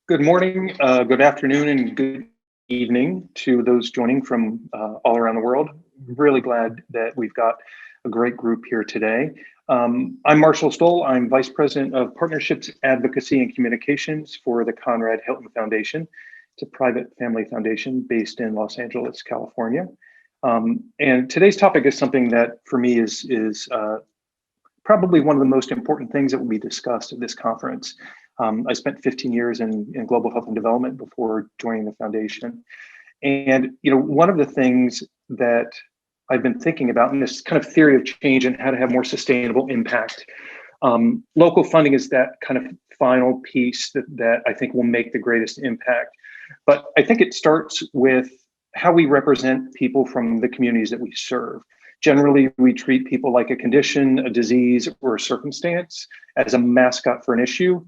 Good morning, good afternoon, and good evening to those joining from all around the world. Really glad that we've got a great group here today. I'm Marshall Stoll. I'm Vice President of Partnerships, Advocacy, and Communications for the Conrad Hilton Foundation. It's a private family foundation based in Los Angeles, California. And today's topic is something that for me is probably one of the most important things that will be discussed at this conference. I spent 15 years in global health and development before joining the foundation. And one of the things that I've been thinking about in this kind of theory of change and how to have more sustainable impact, local funding is that kind of final piece that I think will make the greatest impact. But I think it starts with how we represent people from the communities that we serve. Generally, we treat people like a condition, a disease, or a circumstance as a mascot for an issue.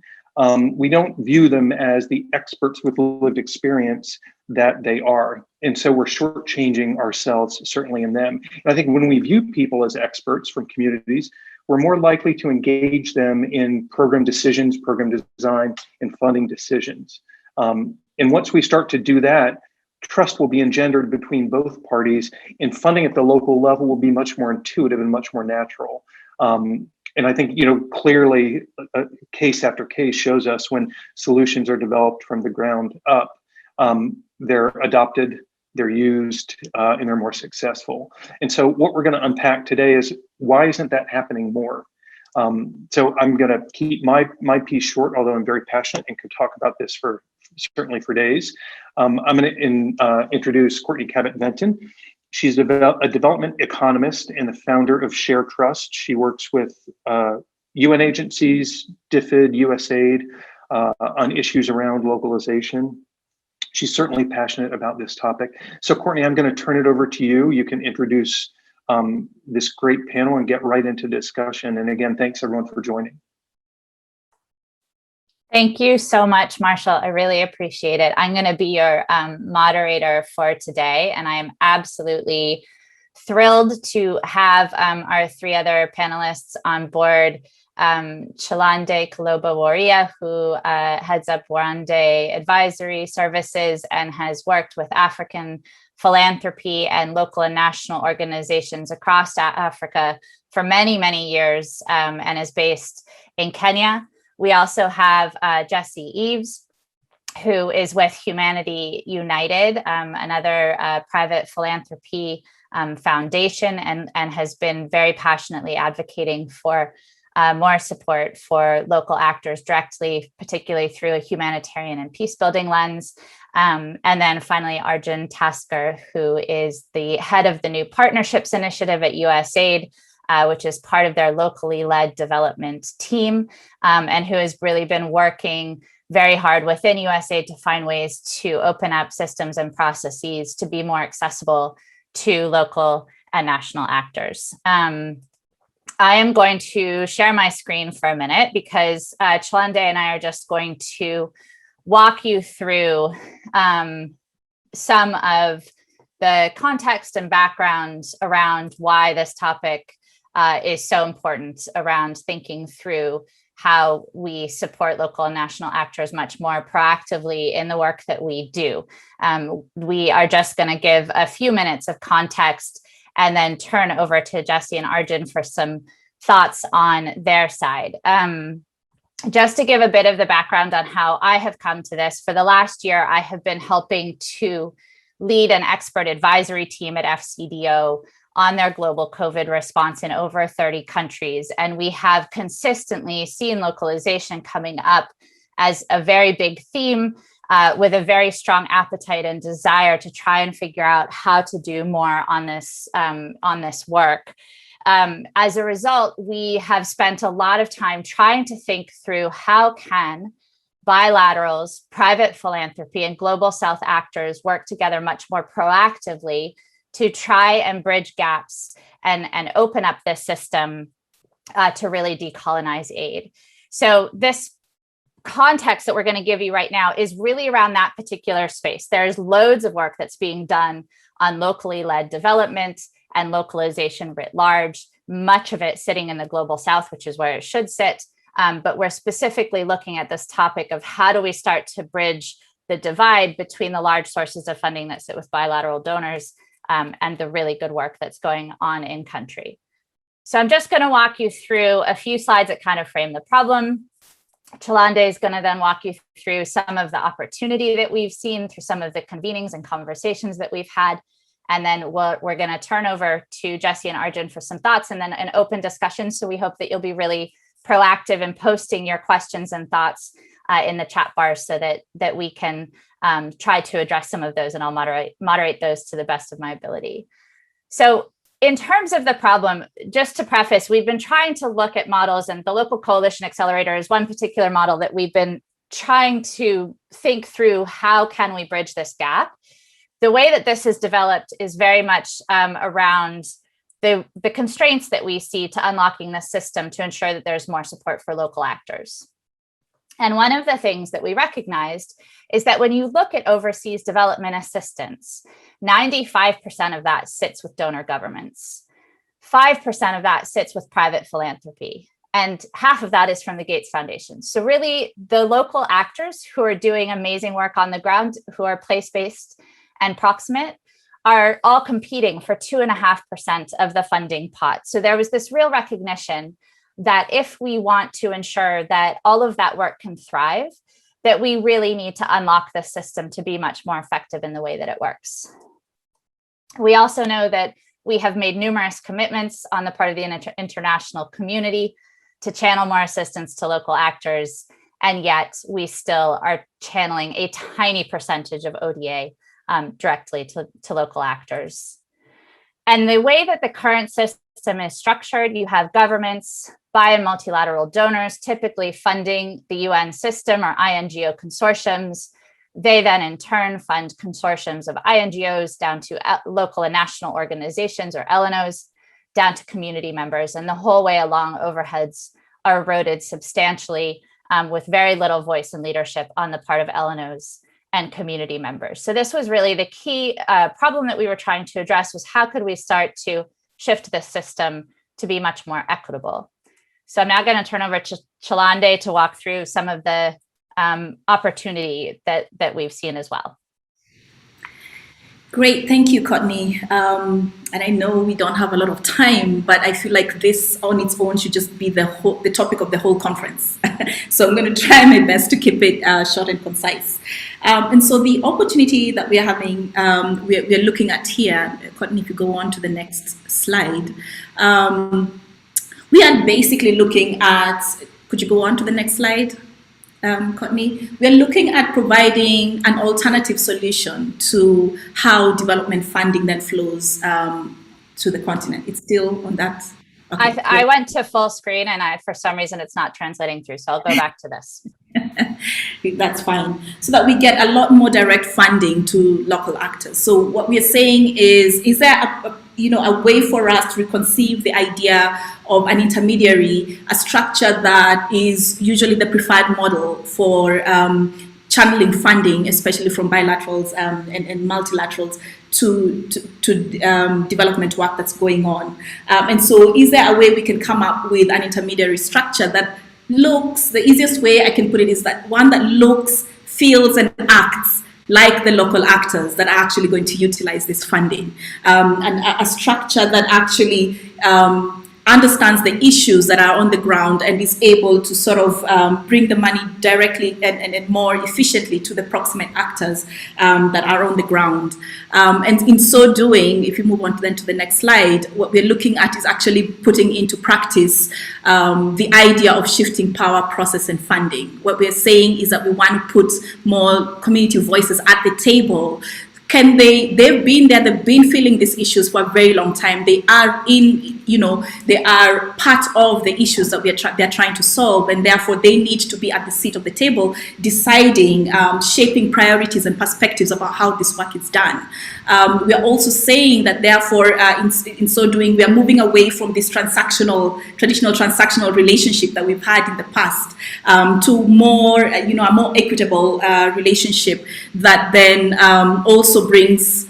We don't view them as the experts with lived experience that they are. And so we're shortchanging ourselves, certainly in them. And I think when we view people as experts from communities, we're more likely to engage them in program decisions, program design, and funding decisions. And once we start to do that, trust will be engendered between both parties, and funding at the local level will be much more intuitive and much more natural. And I think, clearly case after case shows us when solutions are developed from the ground up, they're adopted, they're used, and they're more successful. And so what we're going to unpack today is why isn't that happening more? So I'm going to keep my piece short, although I'm very passionate and could talk about this certainly for days. I'm going to introduce Courtenay Cabot Venton. She's a development economist and the founder of Share Trust. She works with UN agencies, DFID, USAID on issues around localization. She's certainly passionate about this topic. So Courtenay, I'm going to turn it over to you. You can introduce this great panel and get right into discussion. And again, thanks everyone for joining. Thank you so much, Marshall. I really appreciate it. I'm going to be your moderator for today, and I'm absolutely thrilled to have our three other panelists on board. Chilande Kuloba-Warria, who heads up Warande Advisory Services and has worked with African philanthropy and local and national organizations across Africa for many, many years and is based in Kenya. We also have Jesse Eaves, who is with Humanity United, another private philanthropy foundation, and has been very passionately advocating for more support for local actors directly, particularly through a humanitarian and peacebuilding lens. And then finally, Arjun, who is the head of the new partnerships initiative at USAID, which is part of their locally led development team, and who has really been working very hard within USAID to find ways to open up systems and processes to be more accessible to local and national actors. I am going to share my screen for a minute because Chilande and I are just going to walk you through some of the context and background around why this topic is so important around thinking through how we support local and national actors much more proactively in the work that we do. We are just going to give a few minutes of context and then turn over to Jesse and Arjun for some thoughts on their side. Just to give a bit of the background on how I have come to this, for the last year, I have been helping to lead an expert advisory team at FCDO on their global COVID response in over 30 countries. And we have consistently seen localization coming up as a very big theme with a very strong appetite and desire to try and figure out how to do more on this work. As a result, we have spent a lot of time trying to think through how can bilaterals, private philanthropy, and global South actors work together much more proactively to try and bridge gaps and open up this system to really decolonize aid. So this context that we're going to give you right now is really around that particular space. There's loads of work that's being done on locally led development and localization writ large, much of it sitting in the global South, which is where it should sit, But we're specifically looking at this topic of how do we start to bridge the divide between the large sources of funding that sit with bilateral donors and the really good work that's going on in country. So I'm just going to walk you through a few slides that kind of frame the problem. Chilande is going to then walk you through some of the opportunity that we've seen through some of the convenings and conversations that we've had. And then we're going to turn over to Jesse and Arjun for some thoughts and then an open discussion. So we hope that you'll be really proactive in posting your questions and thoughts in the chat bar so that we can try to address some of those, and I'll moderate those to the best of my ability. So in terms of the problem, just to preface, we've been trying to look at models, and the Local Coalition Accelerator is one particular model that we've been trying to think through how can we bridge this gap. The way that this is developed is very much around the constraints that we see to unlocking the system to ensure that there's more support for local actors. And one of the things that we recognized is that when you look at overseas development assistance, 95% of that sits with donor governments. 5% of that sits with private philanthropy. And half of that is from the Gates Foundation. So really the local actors who are doing amazing work on the ground, who are place-based and proximate, are all competing for 2.5% of the funding pot. So there was this real recognition that if we want to ensure that all of that work can thrive, that we really need to unlock the system to be much more effective in the way that it works. We also know that we have made numerous commitments on the part of the international community to channel more assistance to local actors, and yet we still are channeling a tiny percentage of ODA directly to local actors. And the way that the current system is structured, you have governments, bi- and multilateral donors typically funding the UN system or INGO consortiums. They then in turn fund consortiums of INGOs down to local and national organizations or LNOs, down to community members. And the whole way along, overheads are eroded substantially with very little voice and leadership on the part of LNOs and community members. So this was really the key problem that we were trying to address, was how could we start to shift this system to be much more equitable. So I'm now going to turn over to Chilande to walk through some of the opportunity that we've seen as well. Great, thank you, Courtenay. And I know we don't have a lot of time, but I feel like this on its own should just be the topic of the whole conference. So I'm going to try my best to keep it short and concise. And so the opportunity that we are having, we're looking at here, Courtenay, if you go on to the next slide, we are basically looking at, could you go on to the next slide? Courtenay, we're looking at providing an alternative solution to how development funding then flows to the continent. It's still on that. Okay, I went to full screen and for some reason it's not translating through, so I'll go back to this. That's fine. So that we get a lot more direct funding to local actors. So what we're saying is there a way for us to reconceive the idea of an intermediary, a structure that is usually the preferred model for channeling funding, especially from bilaterals and multilaterals to development work that's going on. And so is there a way we can come up with an intermediary structure that looks, the easiest way I can put it is that one that looks, feels, and acts like the local actors that are actually going to utilize this funding, and a structure that actually understands the issues that are on the ground and is able to sort of bring the money directly and more efficiently to the proximate actors that are on the ground. And in so doing, if you move on to the next slide, what we're looking at is actually putting into practice the idea of shifting power, process, and funding. What we're saying is that we want to put more community voices at the table. They've been there, they've been feeling these issues for a very long time. They are they are part of the issues that they're trying to solve, and therefore they need to be at the seat of the table, deciding, shaping priorities and perspectives about how this work is done. We're also saying that therefore, in so doing, we are moving away from this traditional transactional relationship that we've had in the past to more, a more equitable relationship that then also brings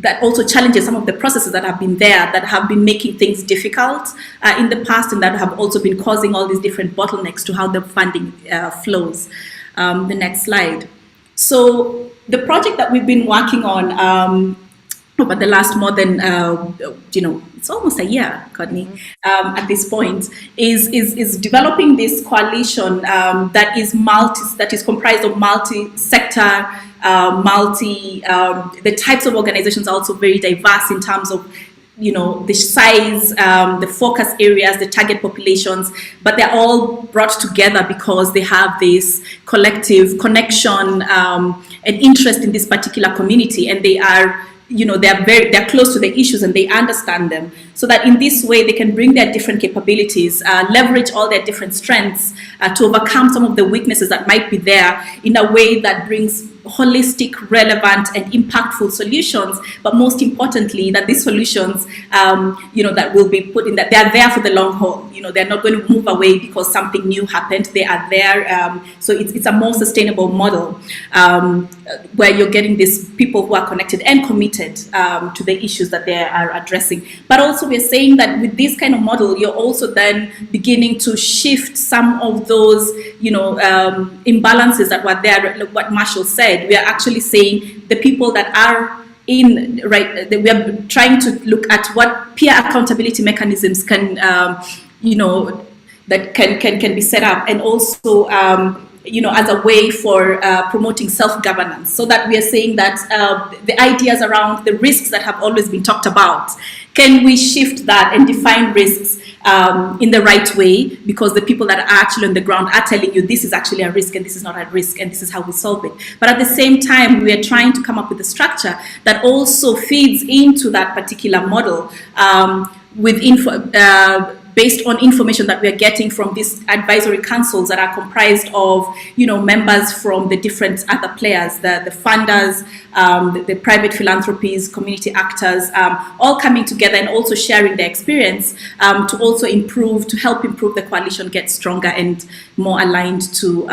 that also challenges some of the processes that have been there, that have been making things difficult in the past, and that have also been causing all these different bottlenecks to how the funding flows. The next slide. So the project that we've been working on over the last more than, it's almost a year, Courtenay, at this point, is developing this coalition that is comprised of multi-sector, the types of organizations are also very diverse in terms of the size, the focus areas, the target populations, but they're all brought together because they have this collective connection and interest in this particular community, and they are they're close to the issues and they understand them, so that in this way they can bring their different capabilities, leverage all their different strengths to overcome some of the weaknesses that might be there in a way that brings holistic, relevant, and impactful solutions. But most importantly, that these solutions, that will be put in, that they are there for the long haul. They're not going to move away because something new happened. They are there. So it's a more sustainable model where you're getting these people who are connected and committed to the issues that they are addressing. But also we're saying that with this kind of model, you're also then beginning to shift some of those, imbalances that were there, like what Marshall said. We are actually saying the people that are we are trying to look at what peer accountability mechanisms can, that can be set up, and also, as a way for promoting self-governance, so that we are saying that the ideas around the risks that have always been talked about, can we shift that and define risks in the right way, because the people that are actually on the ground are telling you this is actually a risk and this is not a risk and this is how we solve it. But at the same time, we are trying to come up with a structure that also feeds into that particular model with based on information that we are getting from these advisory councils that are comprised of, members from the different other players, the funders, the private philanthropies, community actors, all coming together and also sharing their experience to also help improve the coalition, get stronger and more aligned to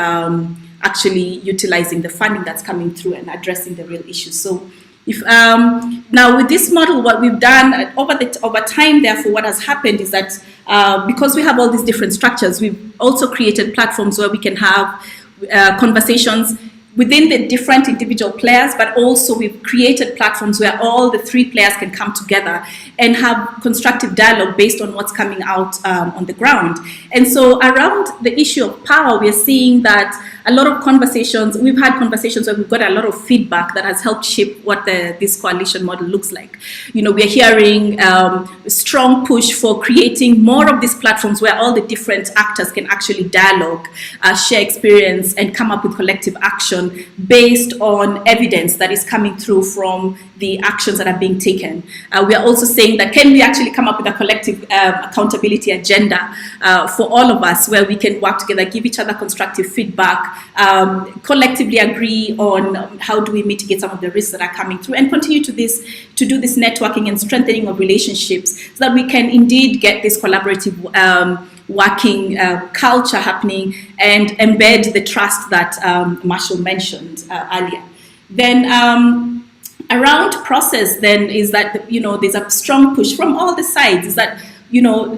actually utilizing the funding that's coming through and addressing the real issues. So now with this model, what we've done over time, therefore, what has happened is that because we have all these different structures, we've also created platforms where we can have conversations within the different individual players, but also we've created platforms where all the three players can come together and have constructive dialogue based on what's coming out on the ground. And so around the issue of power, we're seeing that a lot of conversations, we've had conversations where we've got a lot of feedback that has helped shape what this coalition model looks like. We're hearing a strong push for creating more of these platforms where all the different actors can actually dialogue, share experience, and come up with collective action based on evidence that is coming through from the actions that are being taken. We are also saying that can we actually come up with a collective accountability agenda for all of us, where we can work together, give each other constructive feedback, collectively agree on how do we mitigate some of the risks that are coming through, and continue to do this networking and strengthening of relationships, so that we can indeed get this collaborative working culture happening and embed the trust that Marshall mentioned earlier. Then around process then is that, there's a strong push from all the sides, is that,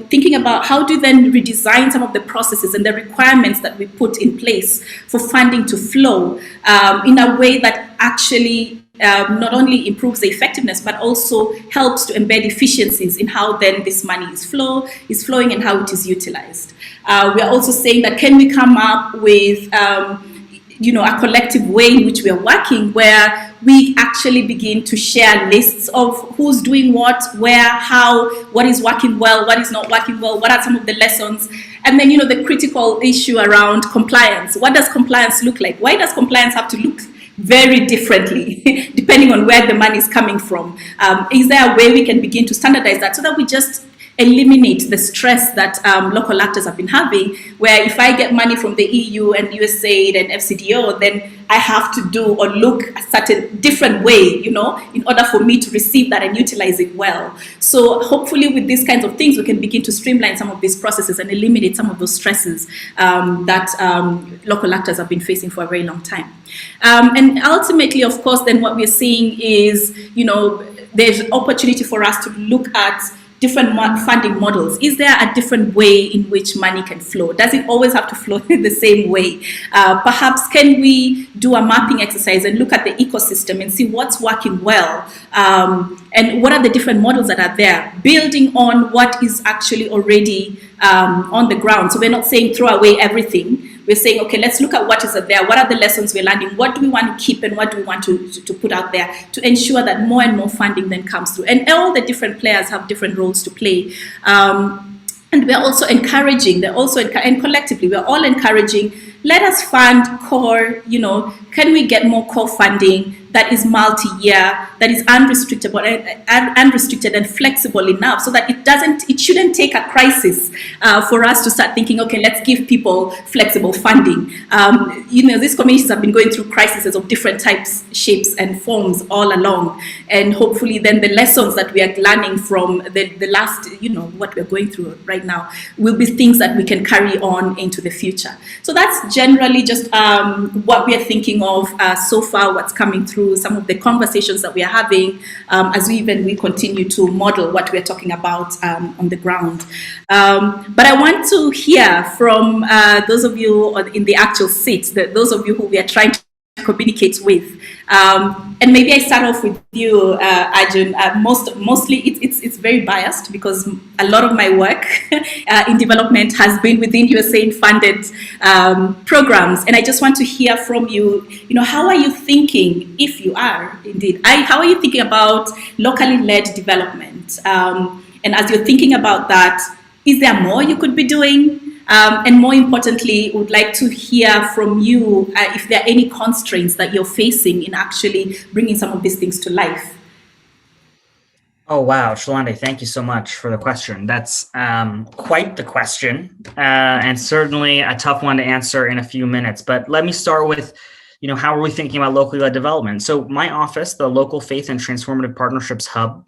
thinking about how to then redesign some of the processes and the requirements that we put in place for funding to flow in a way that actually not only improves the effectiveness, but also helps to embed efficiencies in how then this money is flowing and how it is utilized. We are also saying that can we come up with a collective way in which we are working, where we actually begin to share lists of who's doing what, where, how, what is working well, what is not working well, what are some of the lessons, and then the critical issue around compliance. What does compliance look like? Why does compliance have to look very differently depending on where the money is coming from? Is there a way we can begin to standardize that, so that we just eliminate the stress that local actors have been having, where if I get money from the EU and USAID and FCDO, then I have to do or look a certain different way, in order for me to receive that and utilize it well. So hopefully with these kinds of things, we can begin to streamline some of these processes and eliminate some of those stresses that local actors have been facing for a very long time. And ultimately, of course, then what we're seeing is, there's opportunity for us to look at different funding models. Is there a different way in which money can flow? Does it always have to flow in the same way? Perhaps can we do a mapping exercise and look at the ecosystem and see what's working well, and what are the different models that are there, building on what is actually already on the ground. So we're not saying throw away everything. We're saying, okay, let's look at what is there. What are the lessons we're learning? What do we want to keep and what do we want to put out there to ensure that more and more funding then comes through? And all the different players have different roles to play. And we're also encouraging, and collectively, we're all encouraging, let us fund core, can we get more core funding that is multi-year, that is unrestricted and flexible enough so that it shouldn't take a crisis for us to start thinking, okay, let's give people flexible funding. These communities have been going through crises of different types, shapes, and forms all along. And hopefully then the lessons that we are learning from the last, what we're going through right now will be things that we can carry on into the future. So that's generally just what we are thinking of so far, what's coming through, some of the conversations that we are having as we continue to model what we're talking about on the ground. But I want to hear from those of you in the actual seats, those of you who we are trying to communicate with. And maybe I start off with you, Arjun. Mostly it's very biased because a lot of my work in development has been within USAID funded programs. And I just want to hear from you, how are you thinking, if you are indeed, how are you thinking about locally led development? And as you're thinking about that, is there more you could be doing? And more importantly, would like to hear from you if there are any constraints that you're facing in actually bringing some of these things to life. Oh, wow. Chilande, thank you so much for the question. That's quite the question, and certainly a tough one to answer in a few minutes. But let me start with, how are we thinking about locally led development? So my office, the Local Faith and Transformative Partnerships Hub,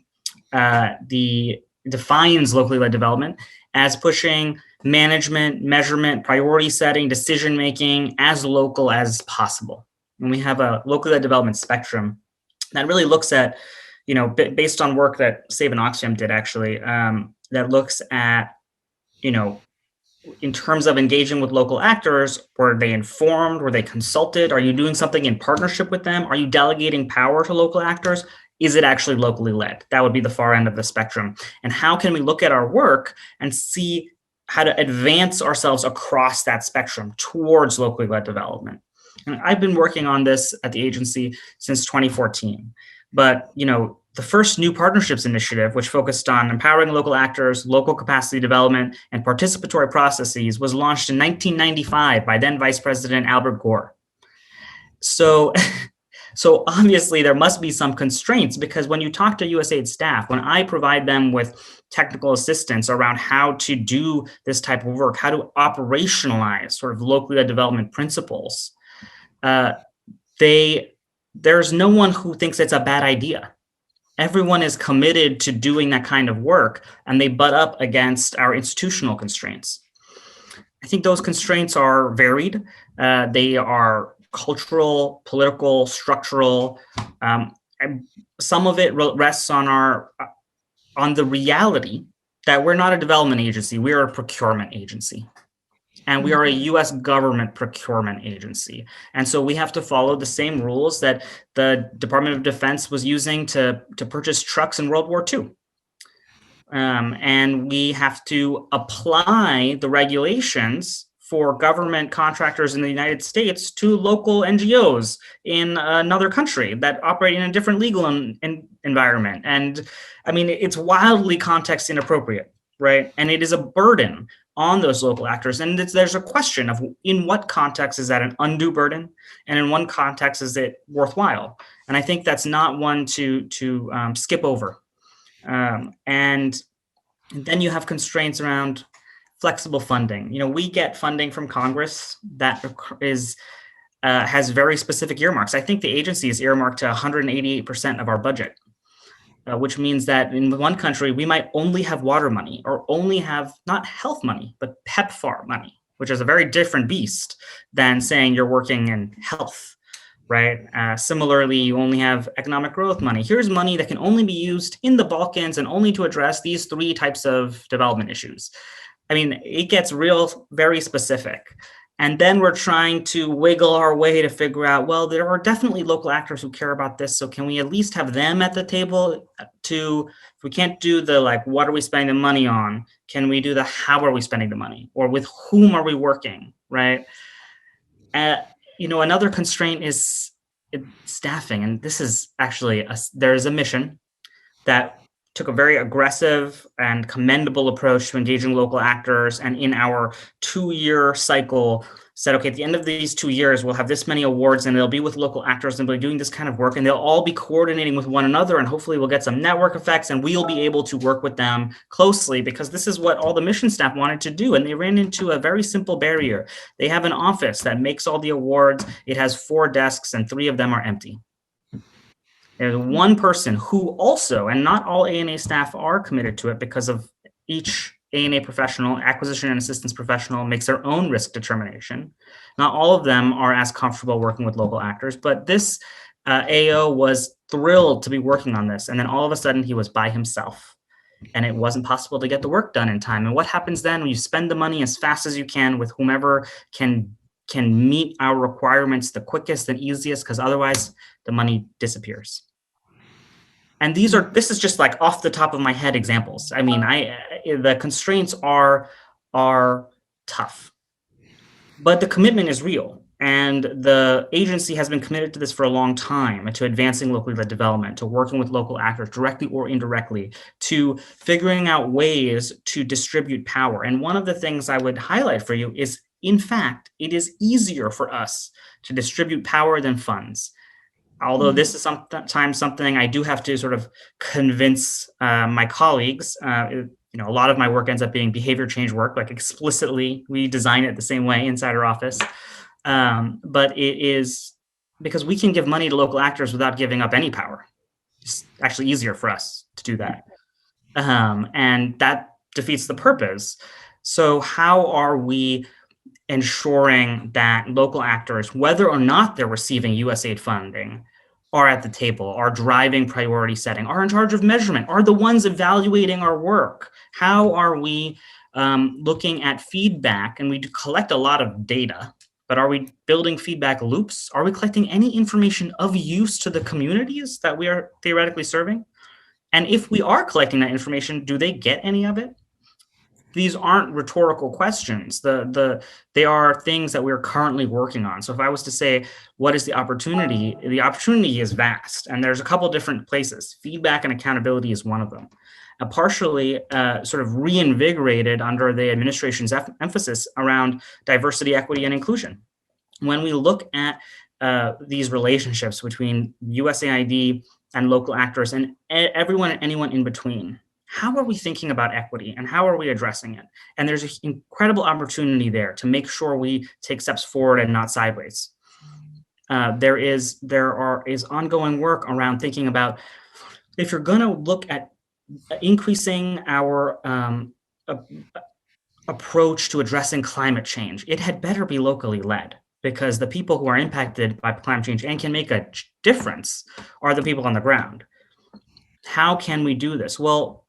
defines locally led development as pushing management, measurement, priority setting, decision-making as local as possible. And we have a locally led development spectrum that really looks at, based on work that Save and Oxfam did actually, that looks at, in terms of engaging with local actors, were they informed? Were they consulted? Are you doing something in partnership with them? Are you delegating power to local actors? Is it actually locally led? That would be the far end of the spectrum. And how can we look at our work and see how to advance ourselves across that spectrum towards locally led development? And I've been working on this at the agency since 2014. But, the first new partnerships initiative, which focused on empowering local actors, local capacity development, and participatory processes, was launched in 1995 by then Vice President Albert Gore. So obviously there must be some constraints, because when you talk to USAID staff, when I provide them with technical assistance around how to do this type of work, how to operationalize sort of locally led development principles, there's no one who thinks it's a bad idea. Everyone is committed to doing that kind of work, and they butt up against our institutional constraints. I think those constraints are varied. They are cultural, political, structural. And some of it rests on the reality that we're not a development agency, we are a procurement agency. And we are a US government procurement agency. And so we have to follow the same rules that the Department of Defense was using to purchase trucks in World War II. And we have to apply the regulations for government contractors in the United States to local NGOs in another country that operate in a different legal environment. And I mean, it's wildly context inappropriate, right? And it is a burden on those local actors. And there's a question of in what context is that an undue burden, and in what context is it worthwhile? And I think that's not one to skip over. And then you have constraints around flexible funding. We get funding from Congress that has very specific earmarks. I think the agency is earmarked to 188% of our budget. Which means that in one country, we might only have water money, or only have not health money, but PEPFAR money, which is a very different beast than saying you're working in health. right? Similarly, you only have economic growth money. Here's money that can only be used in the Balkans and only to address these 3 types of development issues. I mean, it gets very specific. And then we're trying to wiggle our way to figure out, well, there are definitely local actors who care about this. So can we at least have them at the table to, if we can't do the, like, what are we spending the money on? Can we do the, how are we spending the money? Or with whom are we working, right? Another constraint is staffing. And this is actually, there's a mission that took a very aggressive and commendable approach to engaging local actors. And in our 2-year cycle, said, okay, at the end of these 2 years, we'll have this many awards and they'll be with local actors and they'll be doing this kind of work and they'll all be coordinating with one another. And hopefully we'll get some network effects and we'll be able to work with them closely because this is what all the mission staff wanted to do. And they ran into a very simple barrier. They have an office that makes all the awards. It has 4 desks and 3 of them are empty. There's one person who also, and not all ANA staff are committed to it because of each ANA professional, acquisition and assistance professional, makes their own risk determination. Not all of them are as comfortable working with local actors, but this AO was thrilled to be working on this. And then all of a sudden he was by himself and it wasn't possible to get the work done in time. And what happens then when you spend the money as fast as you can with whomever can meet our requirements the quickest and easiest, because otherwise the money disappears. And this is just like off the top of my head examples. I mean, the constraints are tough, but the commitment is real. And the agency has been committed to this for a long time, to advancing locally led development, to working with local actors directly or indirectly, to figuring out ways to distribute power. And one of the things I would highlight for you is, in fact, it is easier for us to distribute power than funds. Although this is sometimes something I do have to sort of convince my colleagues. A lot of my work ends up being behavior change work, like explicitly we design it the same way inside our office. But it is because we can give money to local actors without giving up any power. It's actually easier for us to do that. And that defeats the purpose. So how are we ensuring that local actors, whether or not they're receiving USAID funding, are at the table, are driving priority setting, are in charge of measurement, are the ones evaluating our work? How are we looking at feedback? And we collect a lot of data, but are we building feedback loops? Are we collecting any information of use to the communities that we are theoretically serving? And if we are collecting that information, do they get any of it? These aren't rhetorical questions. They are things that we're currently working on. So if I was to say, what is the opportunity? The opportunity is vast, and there's a couple different places. Feedback and accountability is one of them. Partially sort of reinvigorated under the administration's emphasis around diversity, equity, and inclusion. When we look at these relationships between USAID and local actors and everyone and anyone in between, how are we thinking about equity and how are we addressing it? And there's an incredible opportunity there to make sure we take steps forward and not sideways. There is ongoing work around thinking about, if you're going to look at increasing our approach to addressing climate change, it had better be locally led, because the people who are impacted by climate change and can make a difference are the people on the ground. How can we do this? Well,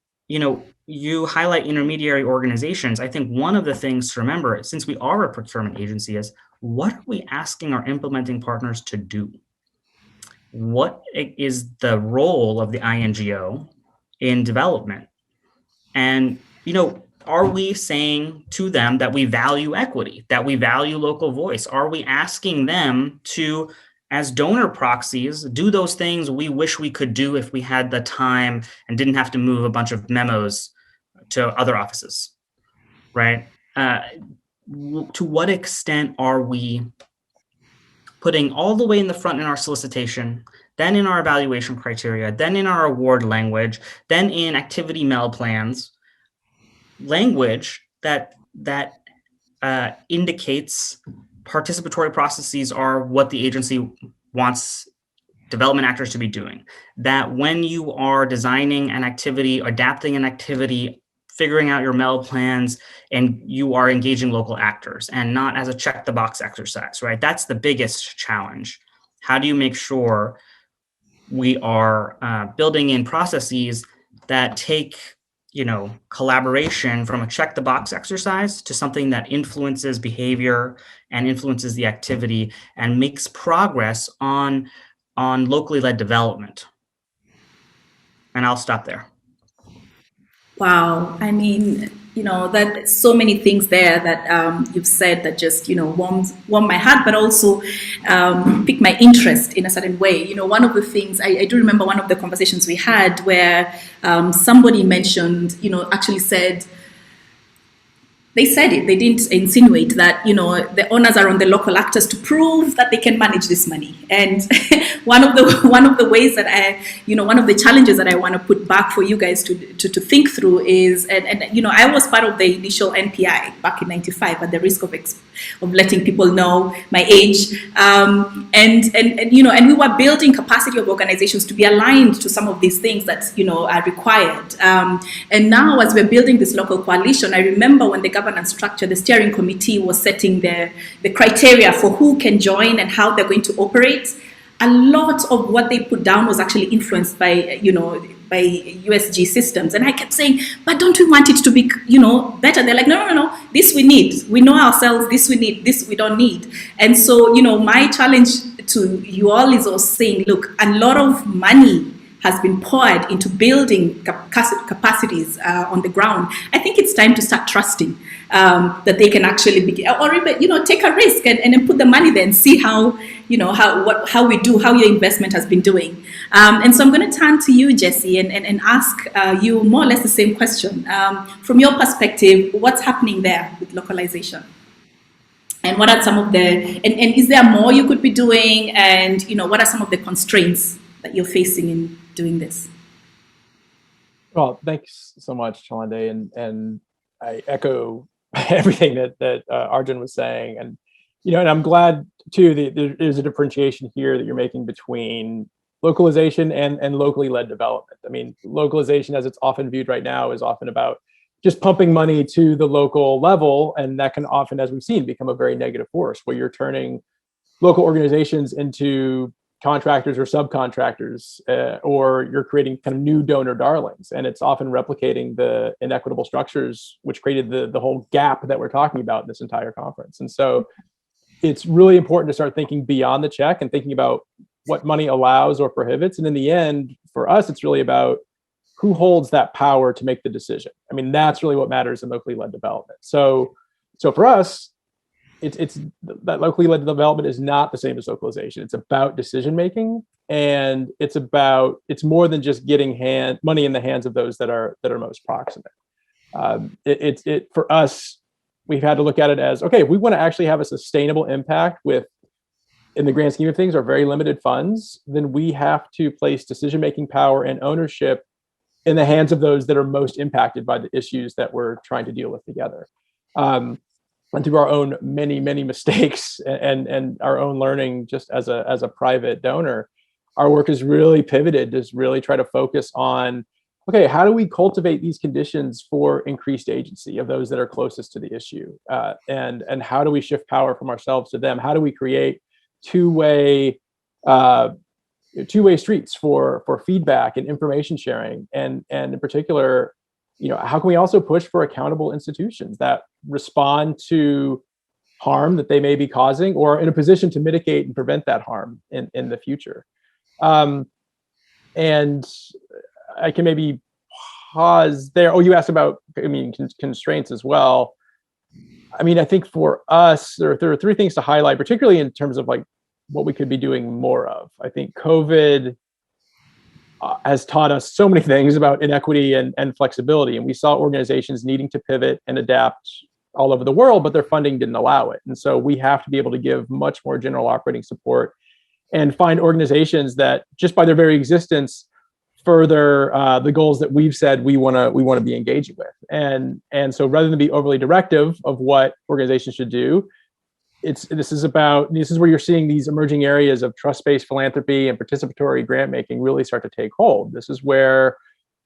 you highlight intermediary organizations. I think one of the things to remember, since we are a procurement agency, is what are we asking our implementing partners to do? What is the role of the INGO in development? And, are we saying to them that we value equity, that we value local voice? Are we asking them to, as donor proxies, do those things we wish we could do if we had the time and didn't have to move a bunch of memos to other offices, right? To what extent are we putting all the way in the front in our solicitation, then in our evaluation criteria, then in our award language, then in activity MEL plans, language that indicates participatory processes are what the agency wants development actors to be doing. That when you are designing an activity, adapting an activity, figuring out your MEL plans, and you are engaging local actors and not as a check the box exercise, right? That's the biggest challenge. How do you make sure we are building in processes that take, collaboration from a check the box exercise to something that influences behavior and influences the activity and makes progress on locally led development? And I'll stop there. Wow. I mean, that so many things there that you've said that just, warm my heart, but also pique my interest in a certain way. One of the things, I do remember one of the conversations we had where somebody mentioned, actually said, they said it. They didn't insinuate that, the owners are on the local actors to prove that they can manage this money. And one of the ways that one of the challenges that I want to put back for you guys to think through is, and I was part of the initial NPI back in '95, at the risk of letting people know my age. And we were building capacity of organizations to be aligned to some of these things that, are required. And now as we're building this local coalition, I remember when the governance structure, the steering committee was setting the criteria for who can join and how they're going to operate. A lot of what they put down was actually influenced by, by USG systems. And I kept saying, but don't we want it to be, better? They're like, no. This we need. We know ourselves. This we need. This we don't need. And so, my challenge to you all is also saying, look, a lot of money has been poured into building capacities on the ground. I think it's time to start trusting that they can actually begin, or even, take a risk and then put the money there and see how your investment has been doing. And so I'm going to turn to you, Jesse, and ask you more or less the same question. From your perspective, what's happening there with localization? And what are some of and is there more you could be doing? And, what are some of the constraints that you're facing in doing this? Well, thanks so much, Chilande, and I echo everything that Arjun was saying, and and I'm glad too that there's a differentiation here that you're making between localization and locally led development. I mean, localization, as it's often viewed right now, is often about just pumping money to the local level, and that can often, as we've seen, become a very negative force where you're turning local organizations into contractors or subcontractors, or you're creating kind of new donor darlings, and it's often replicating the inequitable structures which created the whole gap that we're talking about in this entire conference. And so it's really important to start thinking beyond the check and thinking about what money allows or prohibits. And in the end, for us, it's really about who holds that power to make the decision. I mean, that's really what matters in locally led development. So for us, it's that locally led development is not the same as localization. It's about decision making, and it's more than just getting money in the hands of those that are most proximate. For us, we've had to look at it as, okay, if we want to actually have a sustainable impact in the grand scheme of things, our very limited funds, then we have to place decision making power and ownership in the hands of those that are most impacted by the issues that we're trying to deal with together. And through our own many mistakes and our own learning, just as a private donor, our work is really pivoted to really try to focus on, okay, how do we cultivate these conditions for increased agency of those that are closest to the issue, and how do we shift power from ourselves to them? How do we create two-way streets for feedback and information sharing, and in particular, how can we also push for accountable institutions that respond to harm that they may be causing, or in a position to mitigate and prevent that harm in the future? And I can maybe pause there. Oh, you asked about, constraints as well. I mean, I think for us, there are three things to highlight, particularly in terms of like what we could be doing more of. I think COVID has taught us so many things about inequity and flexibility. And we saw organizations needing to pivot and adapt all over the world, but their funding didn't allow it. And so we have to be able to give much more general operating support and find organizations that just by their very existence further the goals that we've said we want to be engaging with. And so rather than be overly directive of what organizations should do, this is where you're seeing these emerging areas of trust-based philanthropy and participatory grant making really start to take hold. This is where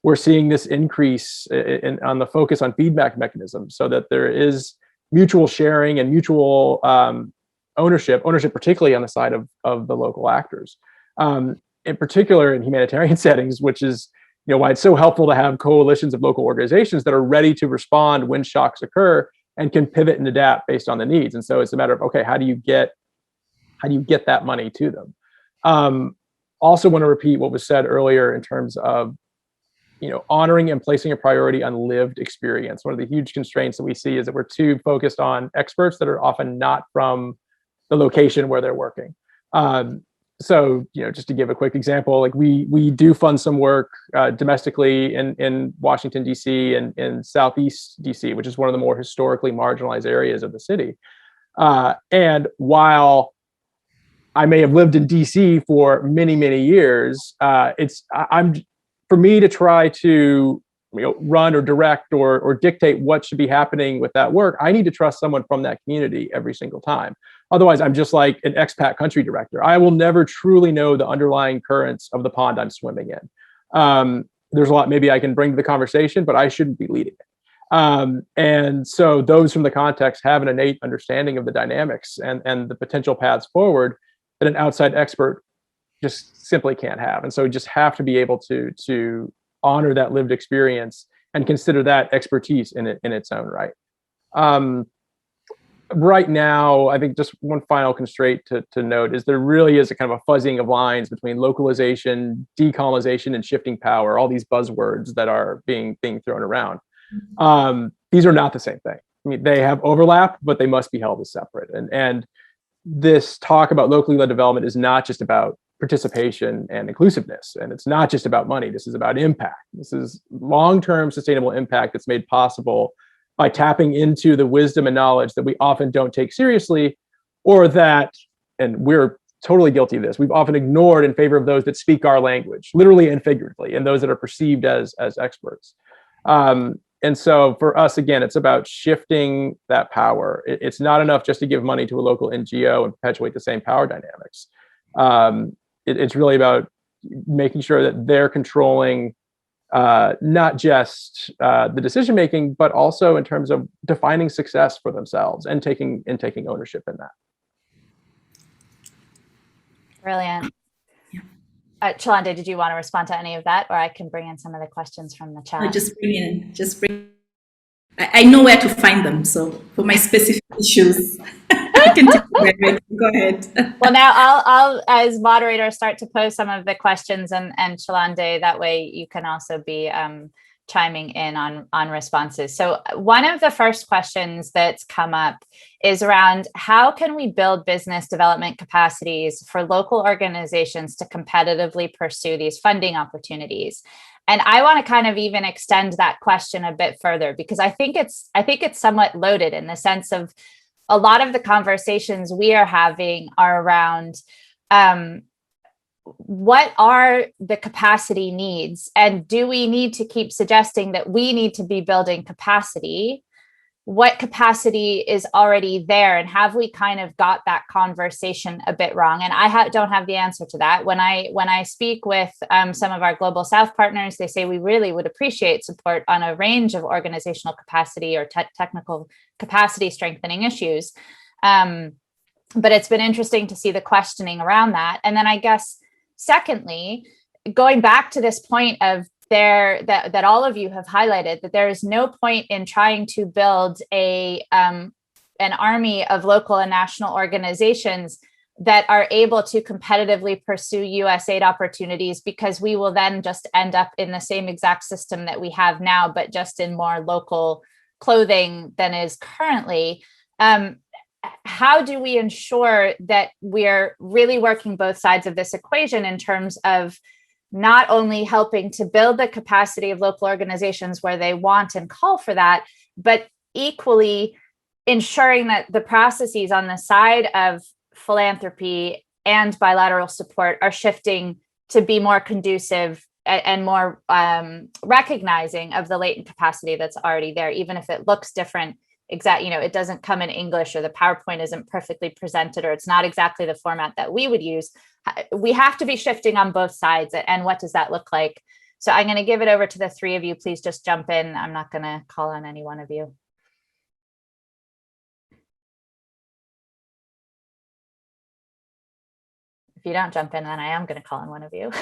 we're seeing this increase on the focus on feedback mechanisms, so that there is mutual sharing and mutual ownership particularly on the side of the local actors, in particular in humanitarian settings, which is why it's so helpful to have coalitions of local organizations that are ready to respond when shocks occur and can pivot and adapt based on the needs. And so it's a matter of, okay, how do you get that money to them? Also want to repeat what was said earlier in terms of honoring and placing a priority on lived experience. One of the huge constraints that we see is that we're too focused on experts that are often not from the location where they're working. So, just to give a quick example, like we do fund some work domestically in Washington, D.C. and in Southeast D.C., which is one of the more historically marginalized areas of the city. And while I may have lived in D.C. for many, many years, for me to try to run or direct or dictate what should be happening with that work, I need to trust someone from that community every single time. Otherwise, I'm just like an expat country director. I will never truly know the underlying currents of the pond I'm swimming in. There's a lot maybe I can bring to the conversation, but I shouldn't be leading it. And so those from the context have an innate understanding of the dynamics and the potential paths forward that an outside expert just simply can't have. And so we just have to be able to honor that lived experience and consider that expertise in its own right. Right now, I think just one final constraint to note is there really is a kind of a fuzzing of lines between localization, decolonization, and shifting power, all these buzzwords that are being thrown around. These are not the same thing. I mean, they have overlap, but they must be held as separate. And this talk about locally led development is not just about participation and inclusiveness, and it's not just about money. This is about impact. This is long-term sustainable impact that's made possible by tapping into the wisdom and knowledge that we often don't take seriously, or that, and we're totally guilty of this, we've often ignored in favor of those that speak our language, literally and figuratively, and those that are perceived as experts. And so for us, again, it's about shifting that power. It's not enough just to give money to a local NGO and perpetuate the same power dynamics. It's really about making sure that they're controlling not just the decision making, but also in terms of defining success for themselves and taking ownership in that. Brilliant. Chilande, did you want to respond to any of that, or I can bring in some of the questions from the chat? No, just bring. I know where to find them. So for my specific issues, I can take it. Go ahead. Well, now I'll, as moderator, start to pose some of the questions, and Chilande, that way you can also be chiming in on responses. So one of the first questions that's come up is around how can we build business development capacities for local organizations to competitively pursue these funding opportunities? And I want to kind of even extend that question a bit further, because I think it's somewhat loaded in the sense of a lot of the conversations we are having are around what are the capacity needs, and do we need to keep suggesting that we need to be building capacity? What capacity is already there, and have we kind of got that conversation a bit wrong? And I don't have the answer to that. When I speak with some of our Global South partners, they say we really would appreciate support on a range of organizational capacity or technical capacity strengthening issues. But it's been interesting to see the questioning around that. And then I guess, secondly, going back to this point of that all of you have highlighted, that there is no point in trying to build an army of local and national organizations that are able to competitively pursue USAID opportunities, because we will then just end up in the same exact system that we have now, but just in more local clothing than is currently. How do we ensure that we're really working both sides of this equation in terms of not only helping to build the capacity of local organizations where they want and call for that, but equally ensuring that the processes on the side of philanthropy and bilateral support are shifting to be more conducive and more recognizing of the latent capacity that's already there, even if it looks different. It doesn't come in English, or the PowerPoint isn't perfectly presented, or it's not exactly the format that we would use. We have to be shifting on both sides. And what does that look like? So I'm going to give it over to the three of you. Please just jump in. I'm not going to call on any one of you. If you don't jump in, then I am going to call on one of you.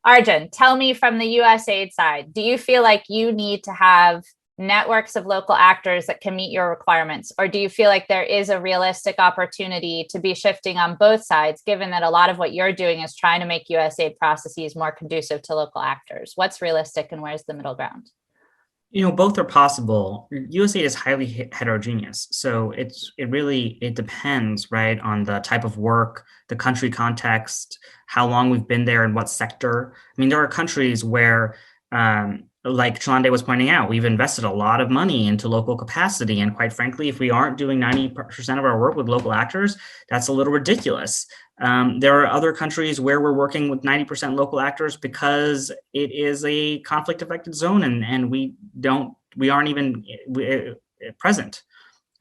Arjun, tell me from the USAID side, do you feel like you need to have networks of local actors that can meet your requirements? Or do you feel like there is a realistic opportunity to be shifting on both sides, given that a lot of what you're doing is trying to make USAID processes more conducive to local actors? What's realistic and where's the middle ground? Both are possible. USAID is highly heterogeneous. So it really depends, right, on the type of work, the country context, how long we've been there and what sector. I mean, there are countries where, like Chilande was pointing out, we've invested a lot of money into local capacity. And quite frankly, if we aren't doing 90% of our work with local actors, that's a little ridiculous. There are other countries where we're working with 90% local actors because it is a conflict affected zone and we aren't even present.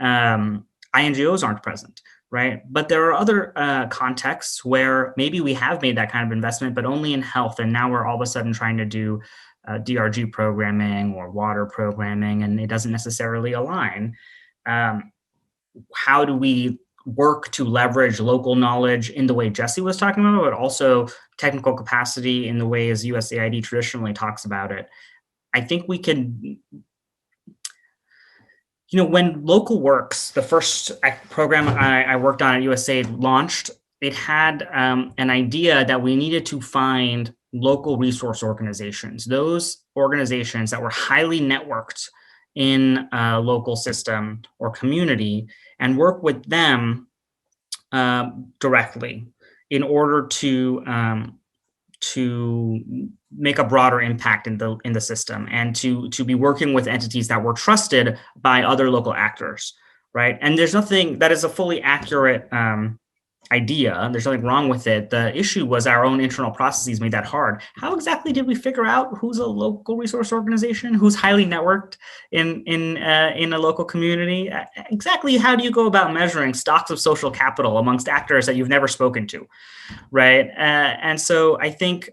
INGOs aren't present, right? But there are other contexts where maybe we have made that kind of investment, but only in health. And now we're all of a sudden trying to do DRG programming or water programming, and it doesn't necessarily align. How do we work to leverage local knowledge in the way Jesse was talking about, but also technical capacity in the way as USAID traditionally talks about it? I think we can, when Local Works, the first program I worked on at USAID launched, it had an idea that we needed to find local resource organizations, those organizations that were highly networked in a local system or community, and work with them directly in order to make a broader impact in the system and to be working with entities that were trusted by other local actors, right? And there's nothing that is a fully accurate idea. There's nothing wrong with it. The issue was our own internal processes made that hard. How exactly did we figure out who's a local resource organization, who's highly networked in a local community? Exactly how do you go about measuring stocks of social capital amongst actors that you've never spoken to, right? And so I think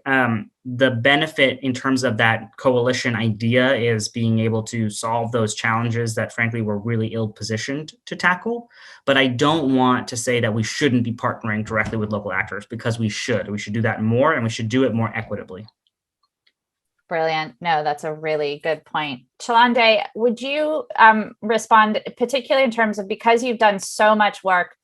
the benefit in terms of that coalition idea is being able to solve those challenges that frankly we're really ill-positioned to tackle. But I don't want to say that we shouldn't be partnering directly with local actors, because we should. We should do that more, and we should do it more equitably. Brilliant. No, that's a really good point. Chilande, would you respond, particularly in terms of, because you've done so much work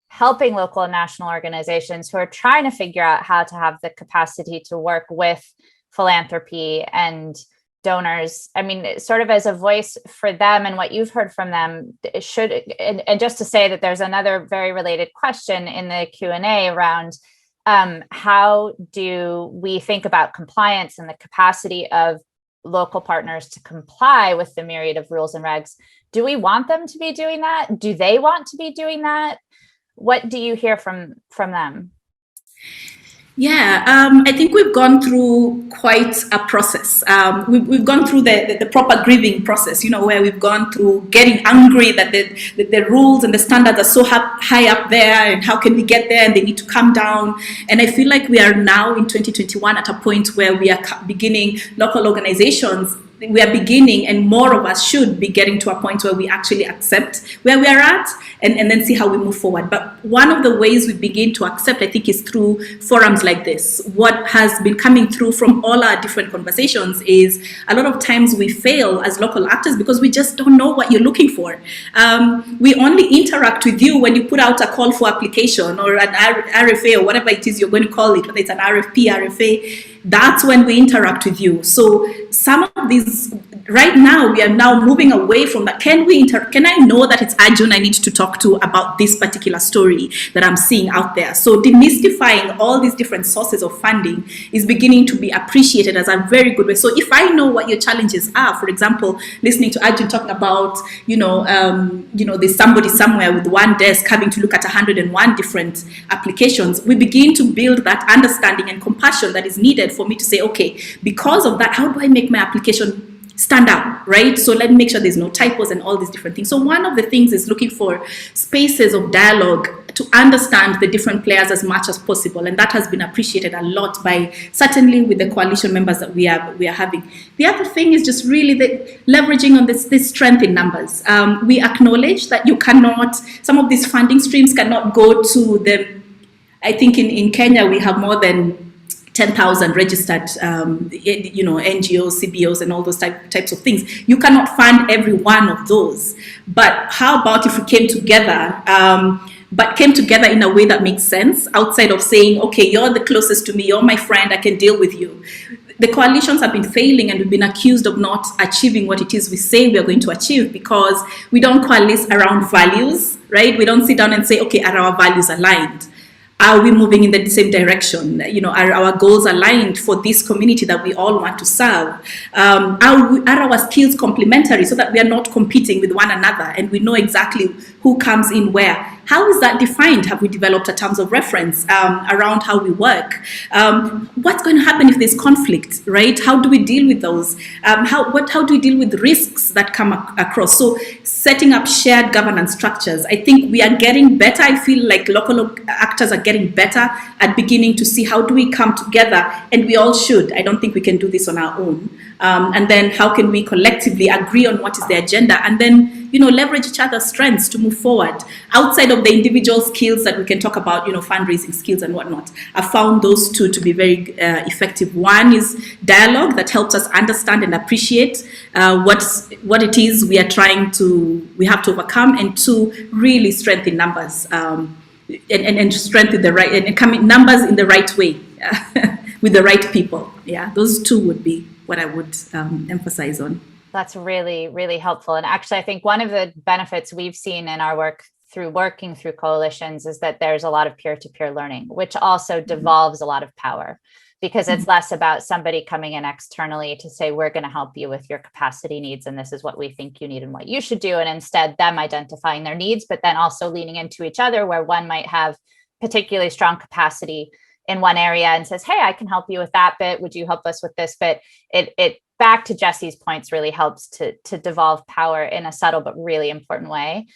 helping local and national organizations who are trying to figure out how to have the capacity to work with philanthropy and donors, I mean, sort of as a voice for them and what you've heard from them, and just to say that there's another very related question in the Q&A around how do we think about compliance and the capacity of local partners to comply with the myriad of rules and regs? Do we want them to be doing that? Do they want to be doing that? What do you hear from them? Yeah, I think we've gone through quite a process. We've gone through the proper grieving process, where we've gone through getting angry that the rules and the standards are so high up there, and how can we get there, and they need to come down. And I feel like we are now in 2021 at a point where we are beginning, local organizations, we are beginning, and more of us should be getting to a point where we actually accept where we are at and then see how we move forward. But one of the ways we begin to accept, I think, is through forums like this. What has been coming through from all our different conversations is a lot of times we fail as local actors because we just don't know what you're looking for. We only interact with you when you put out a call for application or an RFA or whatever it is you're going to call it, whether it's an RFP, RFA. That's when we interact with you. So some of these, right now, we are now moving away from that. Can I know that it's Arjun I need to talk to about this particular story that I'm seeing out there? So demystifying all these different sources of funding is beginning to be appreciated as a very good way. So if I know what your challenges are, for example, listening to Arjun talking about, there's somebody somewhere with one desk having to look at 101 different applications, we begin to build that understanding and compassion that is needed for me to say, okay, because of that, how do I make my application stand out, right? So let me make sure there's no typos and all these different things. So one of the things is looking for spaces of dialogue, to understand the different players as much as possible. And that has been appreciated a lot by, certainly with the coalition members that we are having. The other thing is just really the leveraging on this strength in numbers. We acknowledge that you cannot, some of these funding streams cannot go to the, I think in Kenya we have more than 10,000 registered, NGOs, CBOs, and all those types of things. You cannot fund every one of those. But how about if we came together, but came together in a way that makes sense, outside of saying, okay, you're the closest to me, you're my friend, I can deal with you. The coalitions have been failing, and we've been accused of not achieving what it is we say we are going to achieve, because we don't coalesce around values, right? We don't sit down and say, okay, are our values aligned? Are we moving in the same direction? Are our goals aligned for this community that we all want to serve? Are our skills complementary, so that we are not competing with one another and we know exactly who comes in where? How is that defined? Have we developed a terms of reference around how we work? What's going to happen if there's conflict, right? How do we deal with those? How do we deal with risks that come across? So setting up shared governance structures. I think we are getting better. I feel like local actors are getting better at beginning to see how do we come together, and we all should. I don't think we can do this on our own. And then how can we collectively agree on what is the agenda, and then leverage each other's strengths to move forward outside of the individual skills that we can talk about, fundraising skills and whatnot. I found those two to be very effective. One is dialogue that helps us understand and appreciate what it is we have to overcome, and two, really strengthen numbers and strengthen the right, and coming numbers in the right way with the right people. Yeah, those two would be what I would emphasize on. That's really, really helpful. And actually, I think one of the benefits we've seen in our work through working through coalitions is that there's a lot of peer-to-peer learning, which also devolves a lot of power, because it's less about somebody coming in externally to say, we're going to help you with your capacity needs, and this is what we think you need and what you should do. And instead them identifying their needs, but then also leaning into each other, where one might have particularly strong capacity in one area and says, hey, I can help you with that bit. Would you help us with this bit? It back to Jesse's points, really helps to devolve power in a subtle but really important way.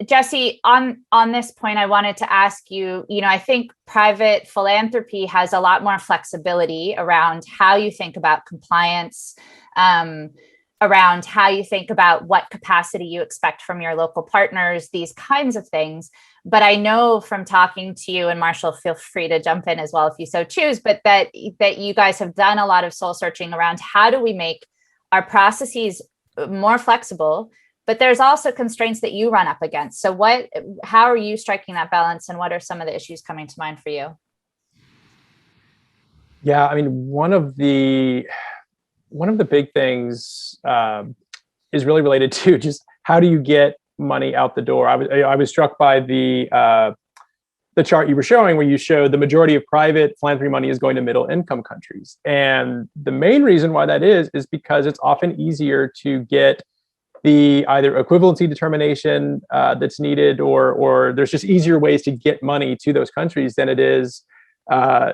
Jesse, on this point, I wanted to ask you, I think private philanthropy has a lot more flexibility around how you think about compliance, around how you think about what capacity you expect from your local partners, these kinds of things. But I know from talking to you, and Marshall, feel free to jump in as well if you so choose, but that you guys have done a lot of soul searching around how do we make our processes more flexible, but there's also constraints that you run up against. So how are you striking that balance, and what are some of the issues coming to mind for you? Yeah, I mean, one of the big things is really related to just how do you get money out the door. I was struck by the chart you were showing, where you showed the majority of private philanthropy money is going to middle income countries. And the main reason why that is because it's often easier to get the either equivalency determination that's needed, or there's just easier ways to get money to those countries than it is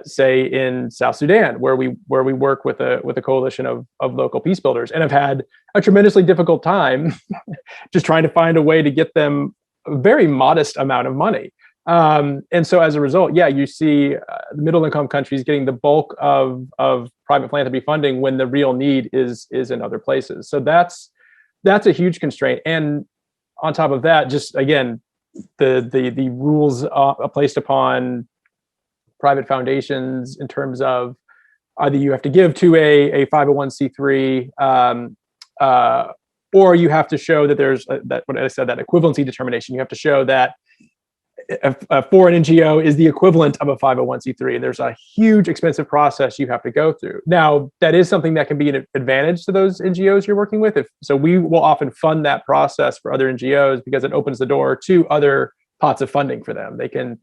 say in South Sudan, where we work with a coalition of local peace builders, and have had a tremendously difficult time just trying to find a way to get them a very modest amount of money. And so as a result, yeah, you see the middle income countries getting the bulk of private philanthropy funding when the real need is in other places. So that's a huge constraint. And on top of that, just again, the rules placed upon private foundations in terms of either you have to give to a 501c3 or you have to show that there's that equivalency determination. You have to show that a foreign NGO is the equivalent of a 501c3. There's a huge expensive process you have to go through. Now, that is something that can be an advantage to those NGOs you're working with. So we will often fund that process for other NGOs because it opens the door to other pots of funding for them. They can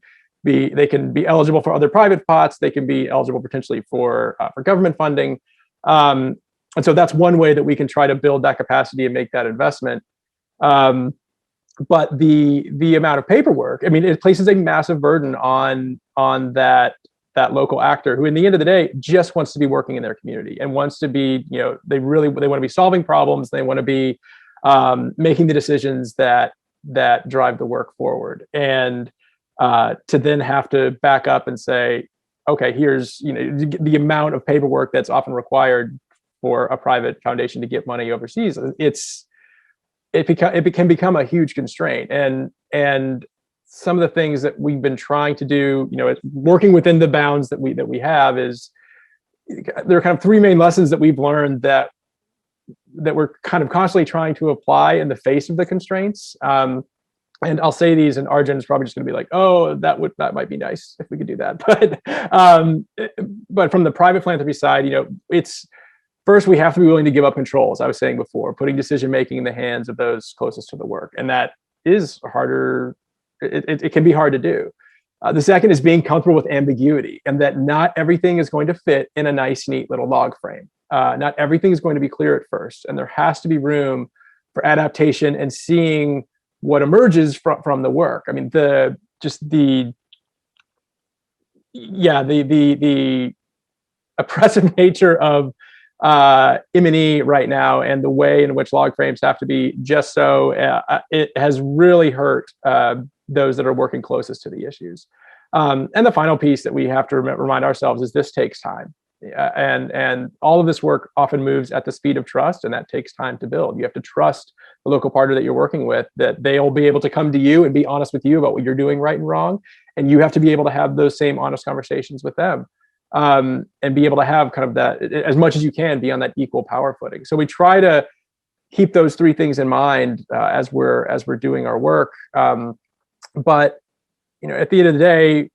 be eligible for other private pots. They can be eligible potentially for government funding. And so that's one way that we can try to build that capacity and make that investment. But the amount of paperwork, I mean, it places a massive burden on that local actor who, in the end of the day, just wants to be working in their community and wants to be, they want to be solving problems. They want to be making the decisions that drive the work forward. And to then have to back up and say, okay, here's the amount of paperwork that's often required for a private foundation to get money overseas. It can become a huge constraint, and some of the things that we've been trying to do, working within the bounds that we have, is there are kind of three main lessons that we've learned that we're kind of constantly trying to apply in the face of the constraints. And I'll say these, and Arjun is probably just going to be like, "Oh, that might be nice if we could do that." But from the private philanthropy side, it's first we have to be willing to give up control, as I was saying before, putting decision making in the hands of those closest to the work, and that is harder. It can be hard to do. The second is being comfortable with ambiguity, and that not everything is going to fit in a nice, neat little log frame. Not everything is going to be clear at first, and there has to be room for adaptation and seeing what emerges from the work. I mean, the oppressive nature of M&E right now, and the way in which log frames have to be just so, it has really hurt those that are working closest to the issues. And the final piece that we have to remind ourselves is this takes time. And all of this work often moves at the speed of trust, and that takes time to build. You have to trust the local partner that you're working with, that they'll be able to come to you and be honest with you about what you're doing right and wrong. And you have to be able to have those same honest conversations with them, and be able to have kind of that, as much as you can, be on that equal power footing. So we try to keep those three things in mind as we're doing our work. But at the end of the day,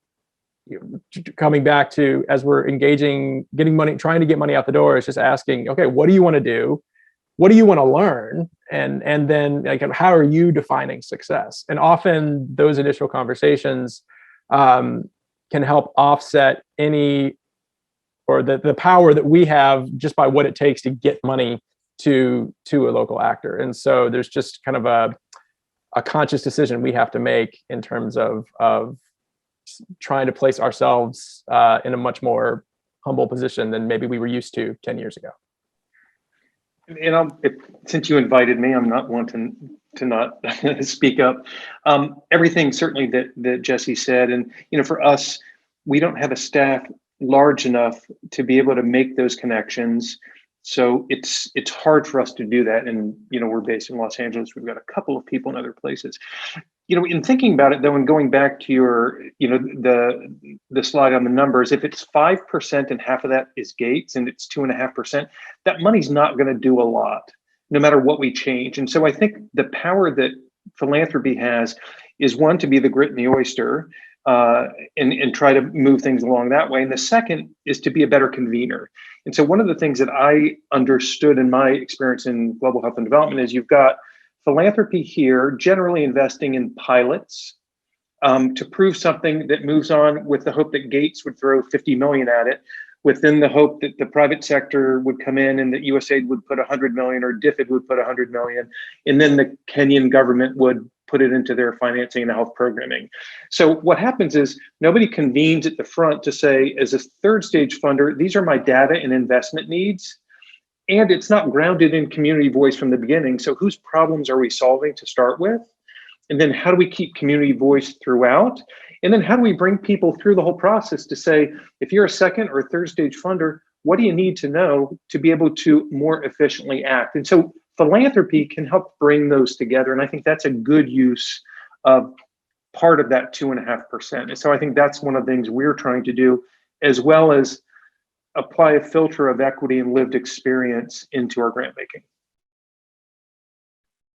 coming back to, as we're engaging, getting money, trying to get money out the door, is just asking, okay, what do you want to do? What do you want to learn? And then, like, how are you defining success? And often those initial conversations can help offset any, or the power that we have just by what it takes to get money to a local actor. And so there's just kind of a conscious decision we have to make in terms of trying to place ourselves in a much more humble position than maybe we were used to 10 years ago. And since you invited me, I'm not wanting to not speak up. Everything certainly that Jesse said, and for us, we don't have a staff large enough to be able to make those connections. So it's hard for us to do that. And we're based in Los Angeles. We've got a couple of people in other places. In thinking about it though, and going back to your, the slide on the numbers, if it's 5% and half of that is Gates and it's 2.5%, that money's not going to do a lot, no matter what we change. And so I think the power that philanthropy has is, one, to be the grit in the oyster, and try to move things along that way. And the second is to be a better convener. And so one of the things that I understood in my experience in global health and development is you've got philanthropy here generally investing in pilots to prove something that moves on, with the hope that Gates would throw 50 million at it, within the hope that the private sector would come in and that USAID would put 100 million, or DFID would put 100 million, and then the Kenyan government would put it into their financing and health programming. So what happens is nobody convenes at the front to say, as a third stage funder, these are my data and investment needs. And it's not grounded in community voice from the beginning. So whose problems are we solving to start with? And then how do we keep community voice throughout? And then how do we bring people through the whole process to say, if you're a second or third stage funder, what do you need to know to be able to more efficiently act? And so philanthropy can help bring those together. And I think that's a good use of part of that 2.5%. And so I think that's one of the things we're trying to do, as well as apply a filter of equity and lived experience into our grant making.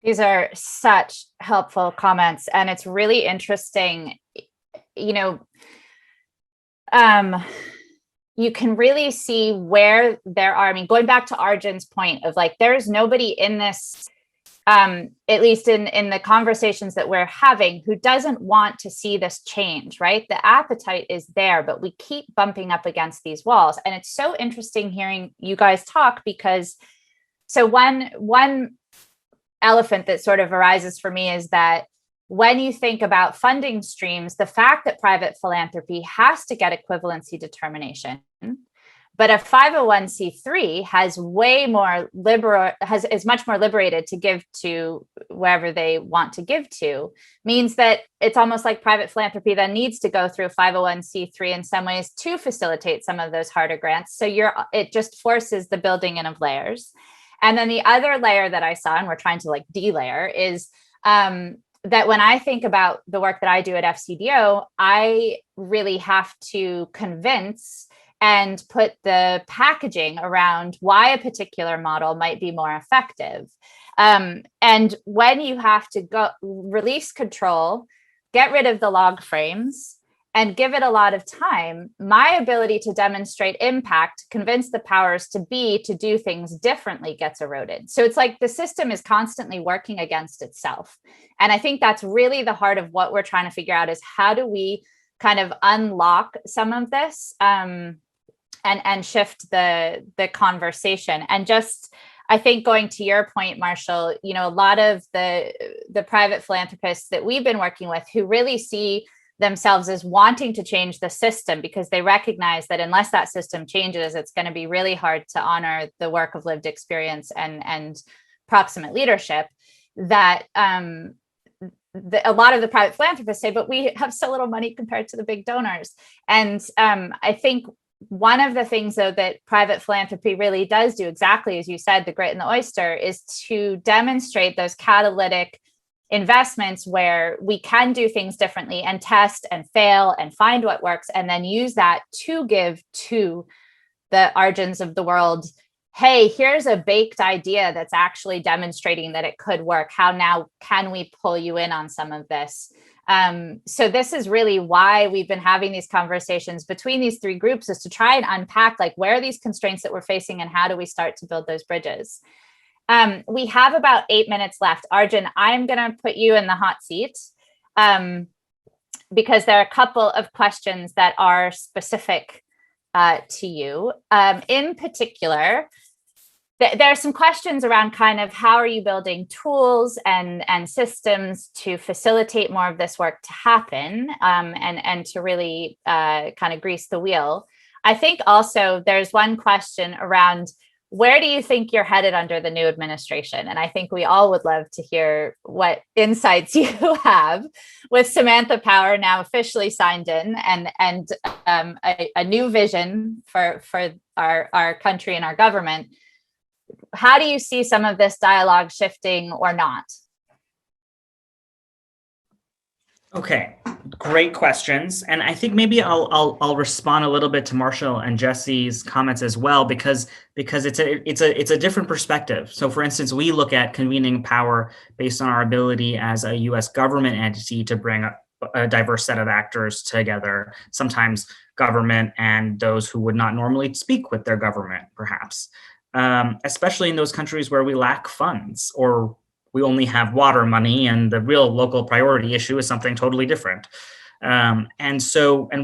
These are such helpful comments, and it's really interesting. You can really see where there are, going back to Arjun's point of, like, there's nobody in this, at least in the conversations that we're having, who doesn't want to see this change, right? The appetite is there, but we keep bumping up against these walls. And it's so interesting hearing you guys talk, because so one elephant that sort of arises for me is that when you think about funding streams, the fact that private philanthropy has to get equivalency determination, But a 501c3 has way more is much more liberated to give to wherever they want to give to, means that it's almost like private philanthropy then needs to go through 501c3 in some ways to facilitate some of those harder grants. So it just forces the building in of layers. And then the other layer that I saw, and we're trying to like delayer, is that when I think about the work that I do at FCDO, I really have to convince and put the packaging around why a particular model might be more effective. And when you have to go release control, get rid of the log frames, and give it a lot of time, my ability to demonstrate impact, convince the powers to be to do things differently gets eroded. So it's like the system is constantly working against itself. And I think that's really the heart of what we're trying to figure out, is how do we kind of unlock some of this and shift the conversation. And just, I think, going to your point, Marshall, you know, a lot of the private philanthropists that we've been working with who really see themselves as wanting to change the system, because they recognize that unless that system changes, it's going to be really hard to honor the work of lived experience and proximate leadership, that a lot of the private philanthropists say, but we have so little money compared to the big donors. And I think one of the things, though, that private philanthropy really does do, exactly as you said, the grit and the oyster, is to demonstrate those catalytic investments where we can do things differently and test and fail and find what works, and then use that to give to the Arjuns of the world, hey, here's a baked idea that's actually demonstrating that it could work. How now can we pull you in on some of this? So this is really why we've been having these conversations between these three groups, is to try and unpack, like, where are these constraints that we're facing and how do we start to build those bridges? We have about 8 minutes left. Arjun, I'm going to put you in the hot seat because there are a couple of questions that are specific to you. In particular, there are some questions around kind of how are you building tools and systems to facilitate more of this work to happen and to really kind of grease the wheel. I think also there's one question around, where do you think you're headed under the new administration? And I think we all would love to hear what insights you have with Samantha Power now officially signed in and a new vision for our country and our government. How do you see some of this dialogue shifting or not? Okay, great questions. And I think maybe I'll respond a little bit to Marshall and Jesse's comments as well, because it's a different perspective. So for instance, we look at convening power based on our ability as a US government entity to bring a diverse set of actors together, sometimes government and those who would not normally speak with their government, perhaps, especially in those countries where we lack funds or we only have water money, and the real local priority issue is something totally different. And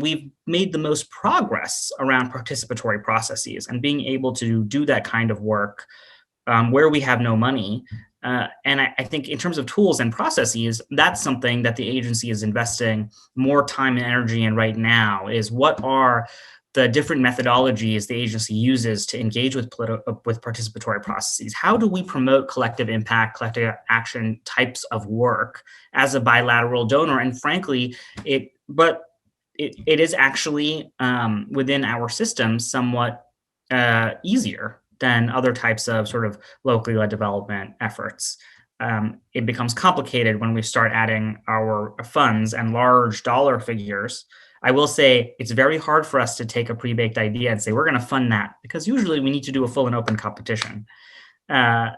we've made the most progress around participatory processes and being able to do that kind of work where we have no money. And I think in terms of tools and processes, that's something that the agency is investing more time and energy in right now, is what are the different methodologies the agency uses to engage with participatory processes. How do we promote collective impact, collective action types of work as a bilateral donor? And frankly, it is actually within our system somewhat easier than other types of sort of locally led development efforts. It becomes complicated when we start adding our funds and large dollar figures. I will say it's very hard for us to take a pre-baked idea and say, we're going to fund that, because usually we need to do a full and open competition. So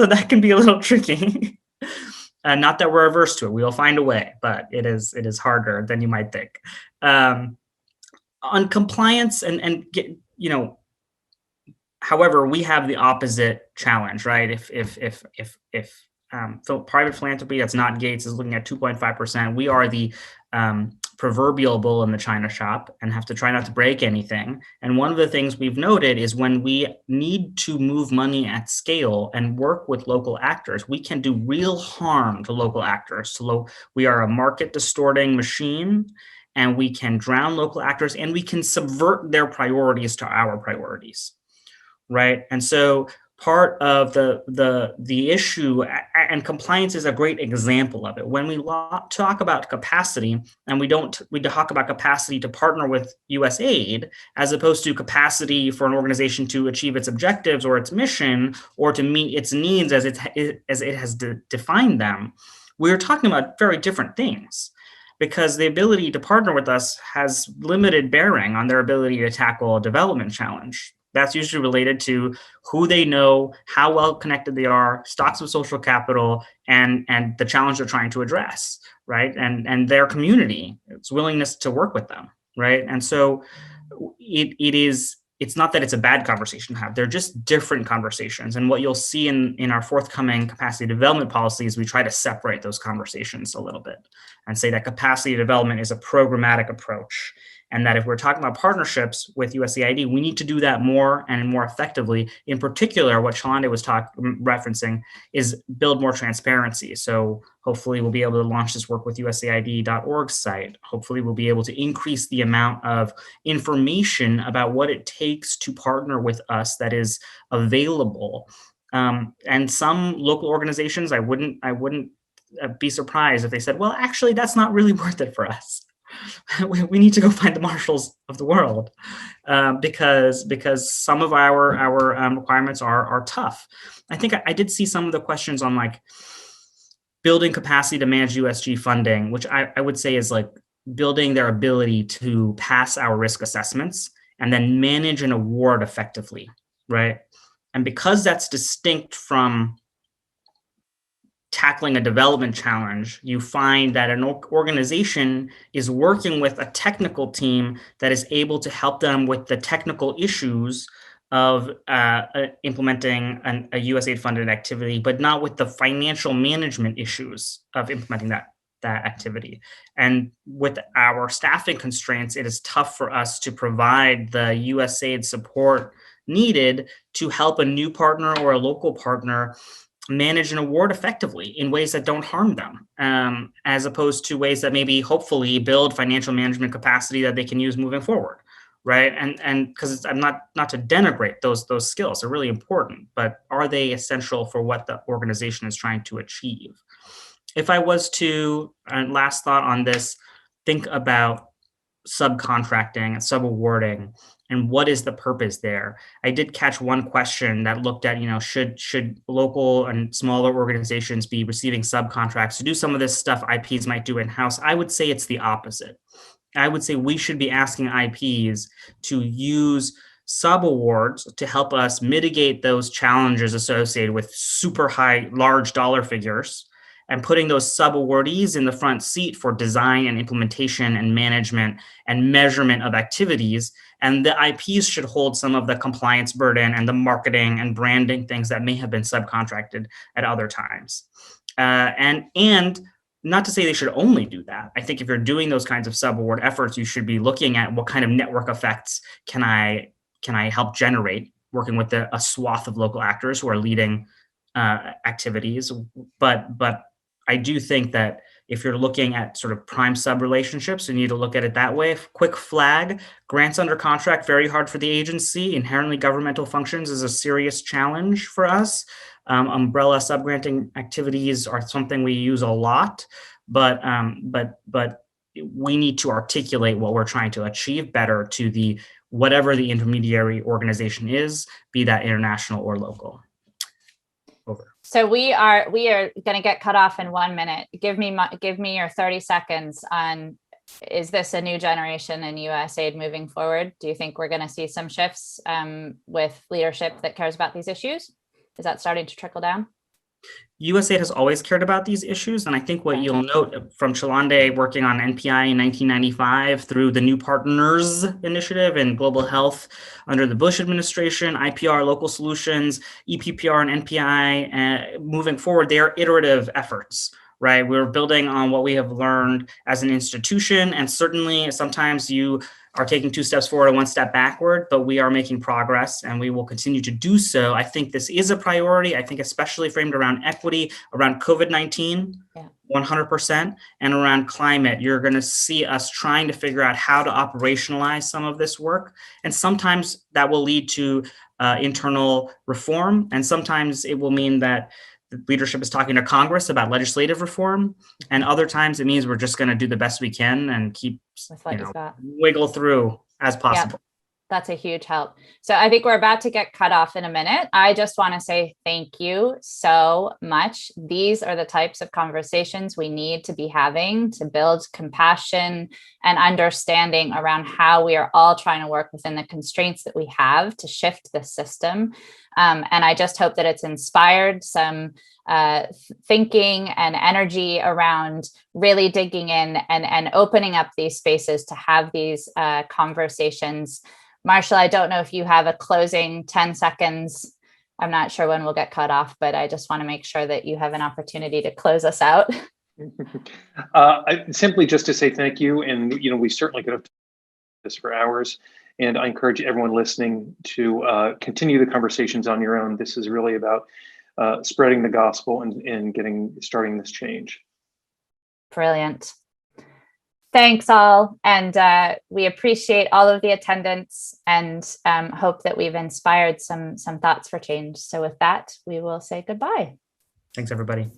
that can be a little tricky. Not that we're averse to it. We will find a way, but it is harder than you might think. On compliance however, we have the opposite challenge, right? If private philanthropy that's not Gates is looking at 2.5%, we are the proverbial bull in the china shop and have to try not to break anything. And one of the things we've noted is when we need to move money at scale and work with local actors, we can do real harm to local actors. We are a market distorting machine, and we can drown local actors, and we can subvert their priorities to our priorities, right? And so part of the issue, and compliance is a great example of it. When we talk about capacity, and we talk about capacity to partner with USAID, as opposed to capacity for an organization to achieve its objectives or its mission, or to meet its needs as it has defined them, we're talking about very different things. Because the ability to partner with us has limited bearing on their ability to tackle a development challenge. That's usually related to who they know, how well connected they are, stocks of social capital, and the challenge they're trying to address, right? And their community, its willingness to work with them, right? And so it's not that it's a bad conversation to have. They're just different conversations. And what you'll see in our forthcoming capacity development policies, we try to separate those conversations a little bit and say that capacity development is a programmatic approach. And that if we're talking about partnerships with USAID, we need to do that more and more effectively. In particular, what Chilande was referencing is build more transparency. So hopefully we'll be able to launch this work with USAID.org site. Hopefully we'll be able to increase the amount of information about what it takes to partner with us that is available. And some local organizations, I wouldn't be surprised if they said, well, actually, that's not really worth it for us. We need to go find the Marshalls of the world, because some of our requirements are tough. I think I did see some of the questions on like building capacity to manage USG funding, which I would say is like building their ability to pass our risk assessments and then manage an award effectively, right? And because that's distinct from tackling a development challenge, you find that an organization is working with a technical team that is able to help them with the technical issues of implementing a USAID-funded activity, but not with the financial management issues of implementing that activity. And with our staffing constraints, it is tough for us to provide the USAID support needed to help a new partner or a local partner manage an award effectively in ways that don't harm them, as opposed to ways that maybe hopefully build financial management capacity that they can use moving forward, right? And because I'm not to denigrate those skills, they're really important, but are they essential for what the organization is trying to achieve? If I was to, last thought on this, think about subcontracting and subawarding, and what is the purpose there? I did catch one question that looked at, should local and smaller organizations be receiving subcontracts to do some of this stuff IPs might do in-house? I would say it's the opposite. I would say we should be asking IPs to use subawards to help us mitigate those challenges associated with super high, large dollar figures, and putting those subawardees in the front seat for design and implementation and management and measurement of activities. And the IPs should hold some of the compliance burden and the marketing and branding things that may have been subcontracted at other times. And not to say they should only do that. I think if you're doing those kinds of subaward efforts, you should be looking at what kind of network effects can I help generate, working with a swath of local actors who are leading activities. But I do think that if you're looking at sort of prime sub relationships, you need to look at it that way. Quick flag, grants under contract, very hard for the agency. Inherently governmental functions is a serious challenge for us. Umbrella subgranting activities are something we use a lot, but we need to articulate what we're trying to achieve better to whatever the intermediary organization is, be that international or local. Over. So we are going to get cut off in 1 minute. Give me your 30 seconds on, is this a new generation in USAID moving forward? Do you think we're going to see some shifts with leadership that cares about these issues? Is that starting to trickle down? USAID has always cared about these issues. And I think what you'll note from Chilande working on NPI in 1995 through the New Partners Initiative in global health under the Bush administration, IPR, local solutions, EPPR and NPI, moving forward, they are iterative efforts, right? We're building on what we have learned as an institution. And certainly sometimes you are taking 2 steps forward and 1 step backward, but we are making progress and we will continue to do so. I think this is a priority. I think especially framed around equity, around COVID-19. 100%. And around climate, you're going to see us trying to figure out how to operationalize some of this work. And sometimes that will lead to internal reform. And sometimes it will mean that the leadership is talking to Congress about legislative reform. And other times it means we're just going to do the best we can and keep, wiggle through as possible. Yep. That's a huge help. So I think we're about to get cut off in a minute. I just want to say thank you so much. These are the types of conversations we need to be having to build compassion and understanding around how we are all trying to work within the constraints that we have to shift the system. And I just hope that it's inspired some thinking and energy around really digging in and opening up these spaces to have these conversations. Marshall, I don't know if you have a closing 10 seconds. I'm not sure when we'll get cut off, but I just want to make sure that you have an opportunity to close us out. Simply just to say thank you. And, we certainly could have done this for hours. And I encourage everyone listening to continue the conversations on your own. This is really about spreading the gospel and starting this change. Brilliant. Thanks all. And we appreciate all of the attendance and hope that we've inspired some thoughts for change. So with that, we will say goodbye. Thanks, everybody.